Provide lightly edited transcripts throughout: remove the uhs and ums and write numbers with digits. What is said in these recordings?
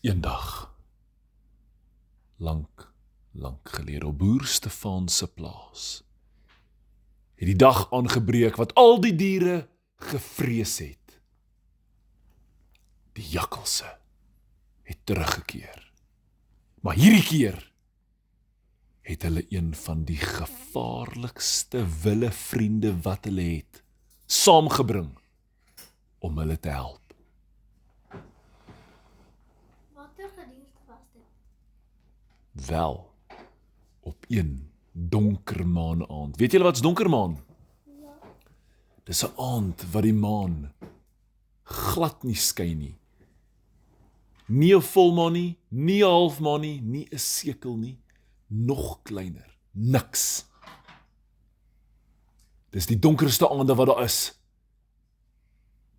Eendag, lank gelede, op boer Stefaan se plaas, het die dag aangebreek wat al die diere gevrees het. Die jakkalse het teruggekeer. Maar hierdie keer het hulle een van die gevaarlikste wille vriende wat hulle het, saamgebring om hulle te help. Watter gedierte was dit? Wel, op een donkermaan aand. Weet julle wat is donkermaan? Ja. Dis 'n aand wat die maan glad nie skyn nie. Nie 'n volmaan nie, nie 'n halfmaan nie, nie 'n sekel nie, nog kleiner, niks. Dis die donkerste aande wat daar is.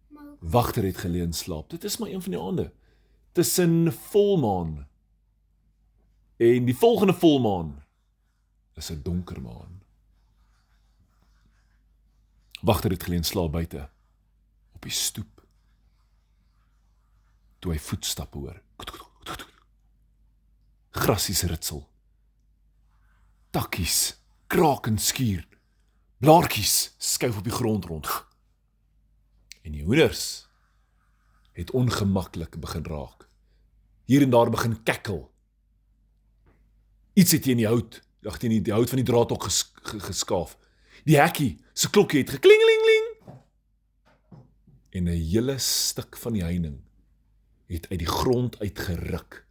Maar Wagter het geleë in slaap. Dit is maar een van die aande. Tussen volmaan en die volgende volmaan is 'n donker maan. Wagter het geleë in slaap buite op die stoep. Toe hy voetstappe hoor. Grassies ritsel. Takkies kraak en skuur. Blaartjies skuif op die grond rond. En die hoenders het ongemaklik begin raak. Hier en daar begin kekkel. Iets het teen die hout, teen die hout van die draadhok geskaaf. Die hekkie se klokkie het geklingelingling. En 'n hele stuk van die heining het uit die grond uitgeruk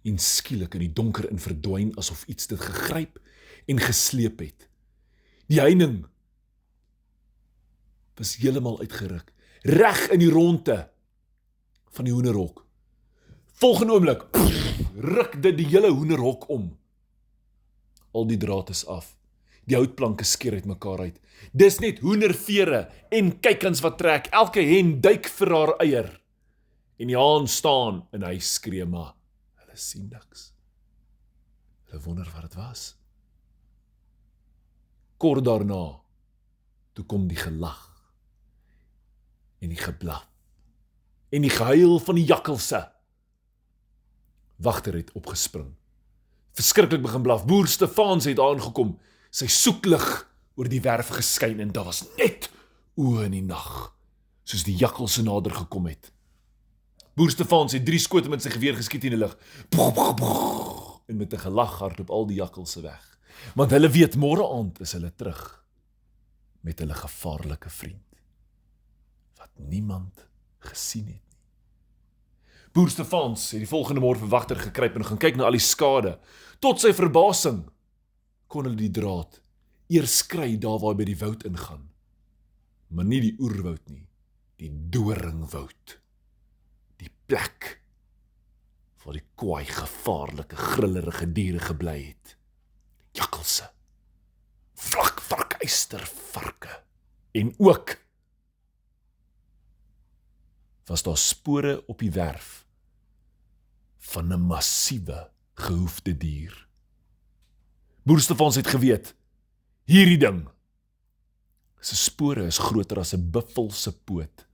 en skielik in die donker in verdwyn asof iets dit gegryp en gesleep het. Die heining was heeltemal uitgeruk, reg in die ronde van die hoenderhok. Volgende oomblik ruk dit die hele hoenderhok om. Al die draad is af. Die houtplanke skeer uit mekaar uit. Dis net hoendervere en kykens wat trek. Elke hen duik vir haar eier. En die haan staan en hy skree maar. Hulle sien niks. Hulle wonder wat dit was. Kort daarna, toe kom die gelag en die geblaf en die gehuil van die jakkalse. Wagter het opgespring. Verskriklik begin blaf. Boer Stefaan het aangekom. Sy soeklig oor die werf geskyn en daar was net oë in die nag, soos die jakkalse nader gekom het. Boer Stefaan het 3 skote met sy geweer geskiet in die lug. En met 'n gelag hardloop al die jakkalse weg. Want hulle weet môre aand is hulle terug met hulle gevaarlike vriend wat niemand gesien het. Boer Stefaan het die volgende môre vir Wagter gekruip en gaan kyk na al die skade. Tot sy verbasing kon hulle die draad eers kry daar waar hy by die woud ingaan. Maar nie die oerwoud nie, die doringwoud. Die plek waar die kwaai gevaarlike grillerige diere gebly het. Jakkalse, vlakvarkystervarke en ook was daar spore op die werf van 'n massiewe gehoefde dier. Boer Stefaan het geweet, hierdie ding, sy spore is groter as 'n buffel se poot.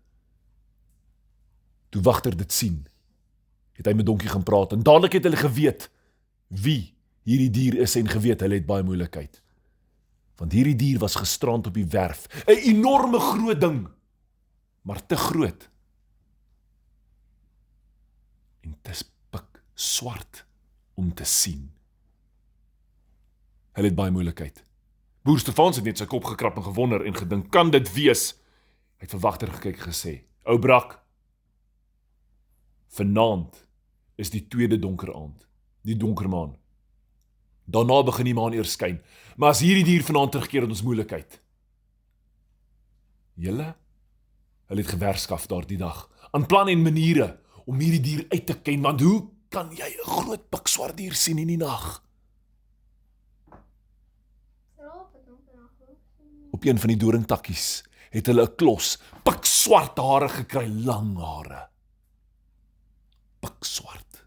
Toe Wagter dit sien, het hy met Donkie gaan praat en dadelik het hulle geweet wie hierdie dier is en geweet hulle het baie moeilikheid. Want hierdie dier was gestrand op die werf, 'n enorme groot ding, maar te groot en te pik swart om te sien. Hulle het baie moeilikheid. Boer Stefaan het net sy kop gekrap en gewonder en gedink, kan dit wees? Hy het vir Wagter gekyk en gesê, ou brak, vanaand is die tweede donker aand, die donker maan. Daarna begin die maan eers skyn, maar as hierdie dier vanaand terugkeer het ons moeilikheid. Hulle het gewerskaf daardie dag, aan plan en maniere om hierdie dier uit te ken, want hoe kan jy 'n groot pikswart dier sien in die nag? Op een van die doringtakkies het hulle 'n klos pikswart hare gekry, lang hare. Pikswart.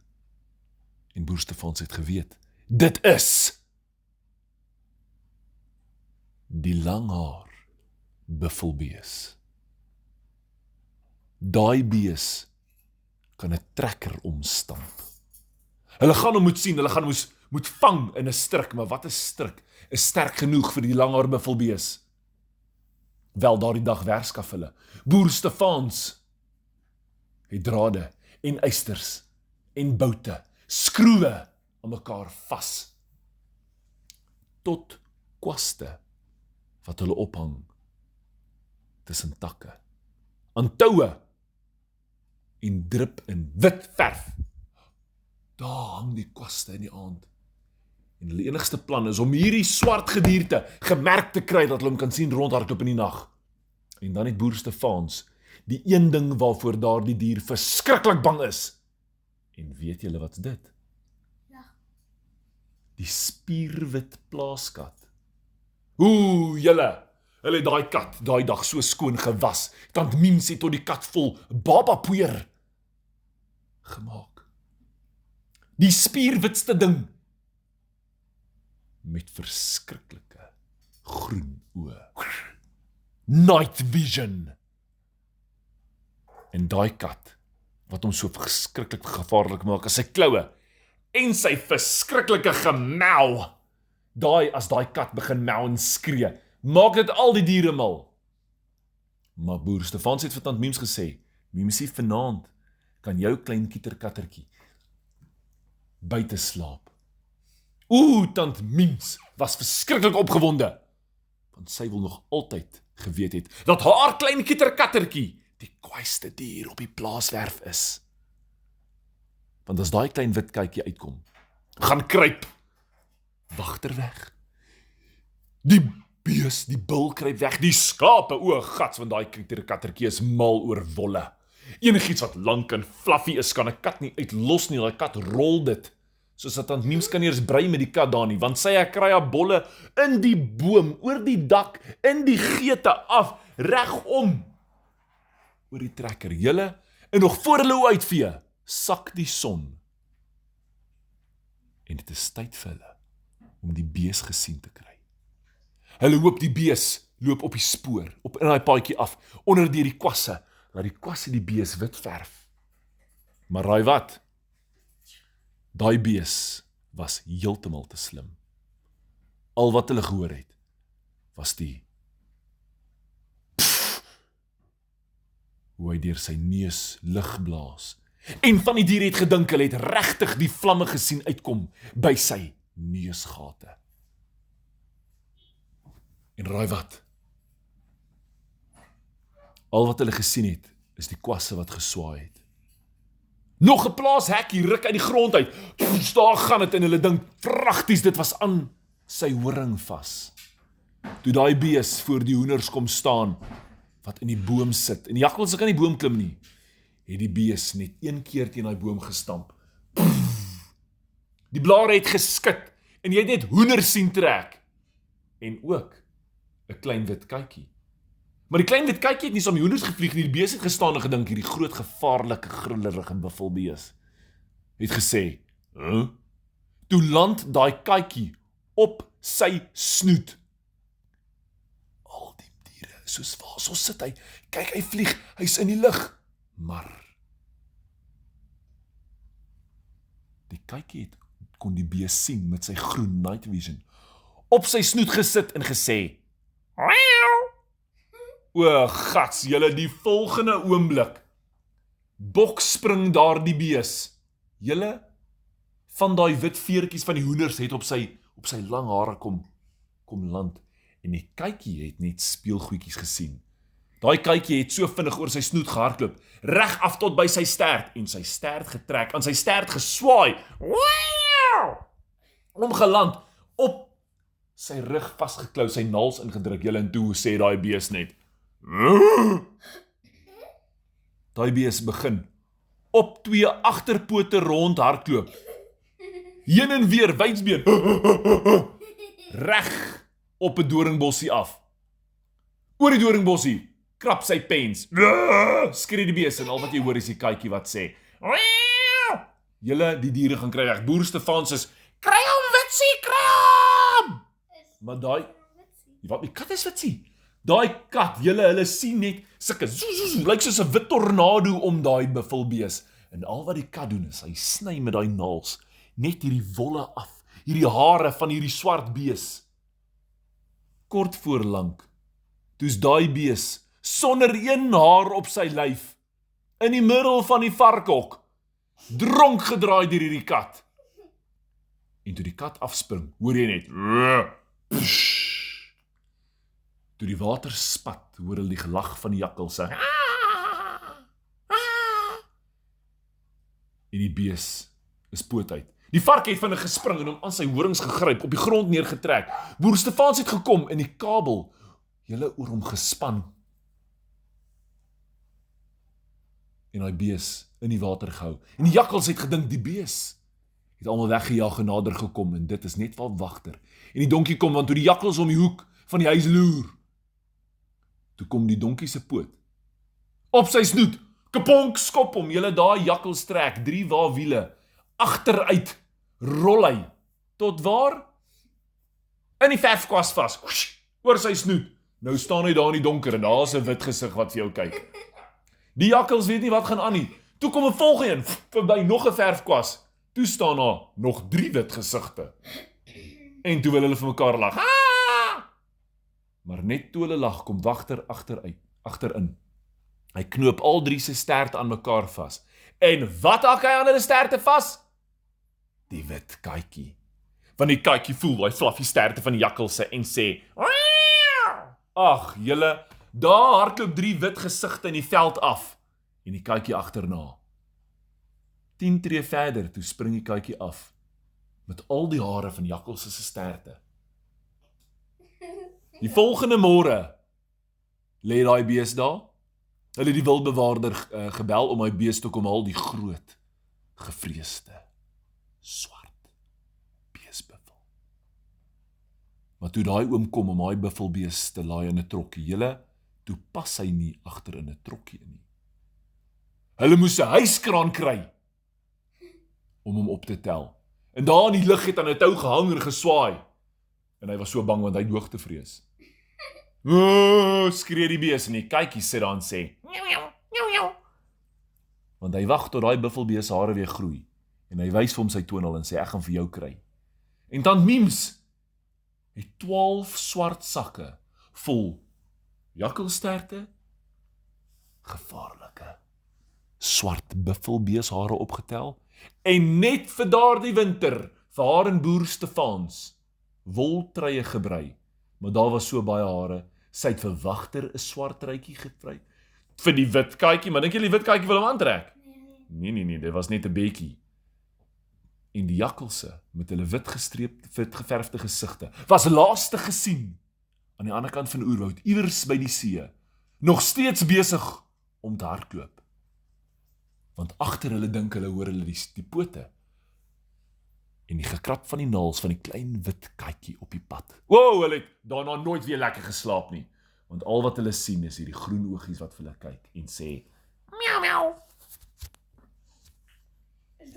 En Boer Stefaan het geweet, dit is die langhaar buffelbees. Daai bees kan 'n trekker omstamp. Hulle gaan hom moet sien, hulle gaan hom moet vang in 'n struik, maar wat 'n struik is sterk genoeg vir die langhaar buffelbees. Wel daardie dag werskaf hulle. Boer Stefans het drade en eisters en boute, skroewe aan mekaar vas. Tot kwaste wat hulle ophang tussen takke, aan toue en drup in wit verf. Daar hang die kwaste in die aand. En hulle enigste plan is om hierdie swart gedierte gemerk te kry dat hulle hom kan sien rondhardloop in die nag. En dan het boer Stefans die een ding waarvoor daardie dier verskriklik bang is. En weet julle wat's dit? Ja. Die spierwit plaaskat. Julle, hulle het daai kat daai dag so skoon gewas. Tant Mims het tot die kat vol babapoeier gemaak. Die spierwitste ding met verskriklike groen oë. Night vision. En daai kat wat hom so verskriklik gevaarlik maak as sy kloue en sy verskriklike gemel. As daai kat begin mel en skree, maak dit al die diere mal. Maar boer Stefans het vir tant Mims gesê, Mimsie, vanaand kan jou klein kieterkattertjie buite slaap. Tant Mims was verskriklik opgewonde, want sy wil nog altyd geweet het dat haar klein kieterkattertjie die kwaaiste dier op die plaaswerf is. Want as daai klein wit kykie uitkom, gaan kruip, wagter weg. Die bees, die bil kruip weg, die skape, gats, want daai kieterkattertjie is mal oor wolle. Enigiets wat lank en fluffy is, kan 'n kat nie uitlos nie, daai kat rol dit. Soos dat tant Mims kan eers brei met die kat daar nie, want sy kry haar bolle in die boom, oor die dak, in die geete af, regom, oor die trekker, julle, en nog voor hulle oë uitvee, sak die son. En dit is tyd vir hulle, om die bees gesien te kry. Hulle hoop die bees loop op die spoor, op in daai paadjie af, onder deur die kwasse, laat die kwasse die bees wit verf. Maar raai wat? Daai bees was heeltemal te slim. Al wat hulle gehoor het, was die hoe hy deur sy neus lig blaas. En van die dier het gedink hulle het regtig die vlamme gesien uitkom by sy neusgate. En raai wat? Al wat hulle gesien het, is die kwasse wat geswaai het. Nog 'n plaashekkie ruk uit die grond uit. Daar gaan dit en hulle dink pragties, dit was aan sy horing vas. Toe daai bees voor die hoenders kom staan, wat in die boom sit, en die jakkals kan nie boom klim nie, het die bees net een keer teen daai boom gestamp. Die blare het geskit, en jy het net hoenders sien trek. En ook 'n klein wit kykie. Maar die klein wit kykie het nie saam die hoenders gevlieg nie, die bees het gestaan en gedink, hierdie groot gevaarlike grillerige buffelbees. Het gesê, Toe land daai kykie op sy snoet. Al die diere, soos waar so sit hy, kyk hy vlieg, hy's in die lug. Maar die kykie kon die bees sien met sy groen night vision, op sy snoet gesit en gesê, gats, julle, die volgende oomblik, bok spring daar die bees. Julle, van daai wit veertjies van die hoenders het op sy lang hare kom land, en die kykie het net speelgoedjies gesien. Daai kykie het so vinnig oor sy snoet gehardloop, reg af tot by sy stert, en sy stert getrek, aan sy stert geswaai, omgeland, op sy rug vasgeklou, sy naels ingedruk, julle, en toe sê daai bees net, daai bees begin op 2 agterpote rond hardloop, heen en weer wydsbeen, reg op 'n doringbossie af. Oor die doringbossie krap sy pens, skree die bees, en al wat jy hoor is die kykie wat sê, julle, die diere gaan kry weg. Boer Stefans is, kry hom Witsie, kry hom! Maar daai, wat, die kat is Witsie. Daai kat, julle sien net sulke, lyk soos 'n wit tornado om daai buffelbees. En al wat die kat doen is, hy sny met daai naels net hierdie wolle af, hierdie hare van hierdie swart bees. Kort voor lank, toe's daai bees, sonder een haar op sy lyf, in die middel van die varkhok, dronk gedraai deur hierdie kat. En toe die kat afspring, hoor jy net, psh. Toe die water spat, hoor hulle die gelag van die jakkalse. En die bees is poot uit. Die vark het vinnig gespring en hom aan sy horings gegryp, op die grond neergetrek. Boer Stefans het gekom en die kabel hele oor hom gespan. En hy bees in die water gehou. En die jakkals het gedink die bees het almal weggejaag en nader gekom, en dit is net wat wagter. En die donkie kom, want toe die jakkals om die hoek van die huis loer, toe kom die donkie se poot op sy snoet, kaponk, skop hom, julle daai jakkals trek, 3 wiele, agteruit, rol hy, tot waar? In die verfkwas vas, oor sy snoet. Nou staan hy daar in die donker, en daar is 'n wit gesig wat vir jou kyk. Die jakkals weet nie wat gaan aan nie. Toe kom 'n volgende een, verby nog 'n verfkwas. Toe staan daar nog 3 wit gesigte. En toe wil hulle vir mekaar lag. Maar net toe hulle lag, kom wagter agterin. Hy knoop al 3 se sterte aan mekaar vas. En wat hak hy aan hulle sterte vas? Die wit katjie. Want die katjie voel daai fluffy sterte van die jakkalse en sê, ag, julle, daar hardloop 3 wit gesigte in die veld af. En die katjie agterna. 10 tree verder, toe spring die katjie af, met al die hare van jakkalse se sterte. Die volgende môre, lê daai bees daar. Hulle het die wildbewaarder gebel om hy bees te kom haal, die groot, gevreesde, swart beesbuffel. Maar toe daai oom kom om daai buffelbees te laai in 'n trokkie, julle, toe pas hy nie agter in 'n trokkie in nie. Hulle moes 'n huiskraan kry om hom op te tel. En daar in die lug het aan 'n tou gehang en geswaai. En hy was so bang want hy het hoogtevrees. Skree die bees en die katjie sit daar en sê, want hy wag tot daai buffelbees hare weer groei. En hy wys vir hom sy toonel en sê, ek gaan vir jou kry. En tant Miems het 12 swart sakke vol jakkalsterte, gevaarlike swart buffelbeeshare opgetel, en net vir daardie winter, vir haar en boer Stefans, woltruie gebrei, maar daar was so baie hare, sy het vir wagter 'n swart truitjie gekry, vir die wit katjie, maar dink jy die wit katjie wil hom aantrek? Nee, dit was net 'n bekkie. En die jakkalse, met hulle wit geverfde gesigte, was laaste gesien, aan die ander kant van die oerwoud, iewers by die see, nog steeds besig om te hardloop. Want agter hulle dink hulle hoor hulle die pote, en die gekrap van die naels van die klein wit katjie op die pad. Wow, hulle het daarna nooit weer lekker geslaap nie, want al wat hulle sien is hierdie groen oogies wat vir hulle kyk, en sê, miau miau.